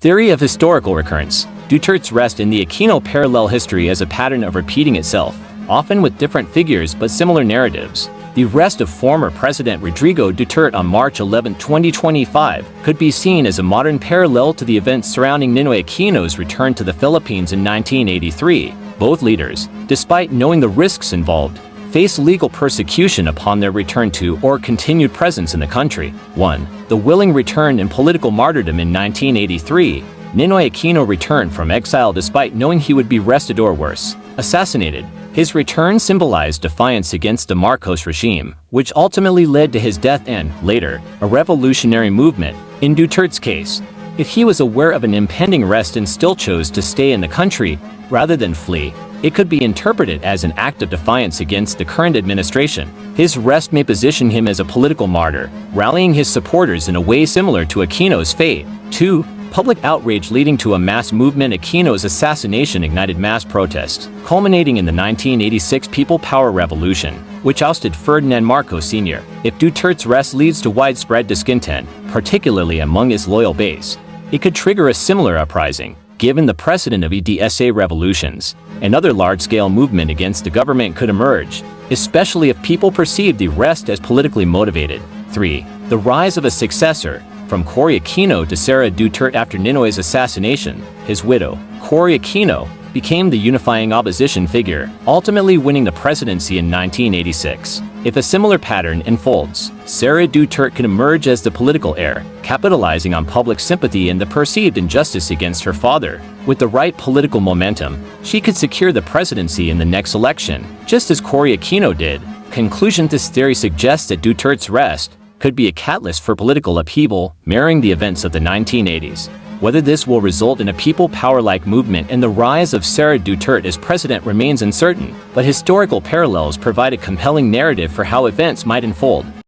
Theory of historical recurrence. Duterte's rest in the Aquino parallel history as a pattern of repeating itself, often with different figures but similar narratives. The arrest of former President Rodrigo Duterte on March 11, 2025 could be seen as a modern parallel to the events surrounding Ninoy Aquino's return to the Philippines in 1983. Both leaders, despite knowing the risks involved, face legal persecution upon their return to or continued presence in the country. 1. The willing return and political martyrdom in 1983. Ninoy Aquino returned from exile despite knowing he would be arrested or worse, assassinated. His return symbolized defiance against the Marcos regime, which ultimately led to his death and, later, a revolutionary movement. In Duterte's case, if he was aware of an impending arrest and still chose to stay in the country rather than flee, it could be interpreted as an act of defiance against the current administration. His arrest may position him as a political martyr, rallying his supporters in a way similar to Aquino's fate. 2. Public outrage leading to a mass movement. Aquino's assassination ignited mass protests, culminating in the 1986 People Power Revolution, which ousted Ferdinand Marcos Sr. If Duterte's arrest leads to widespread discontent, particularly among his loyal base, it could trigger a similar uprising. Given the precedent of EDSA revolutions, another large-scale movement against the government could emerge, especially if people perceive the arrest as politically motivated. 3. The rise of a successor. From Cory Aquino to Sara Duterte. After Ninoy's assassination, his widow, Cory Aquino, became the unifying opposition figure, ultimately winning the presidency in 1986. If a similar pattern unfolds, Sara Duterte can emerge as the political heir, capitalizing on public sympathy and the perceived injustice against her father. With the right political momentum, she could secure the presidency in the next election, just as Cory Aquino did. Conclusion: this theory suggests that Duterte's arrest could be a catalyst for political upheaval, mirroring the events of the 1980s. Whether this will result in a people power-like movement and the rise of Sara Duterte as president remains uncertain, but historical parallels provide a compelling narrative for how events might unfold.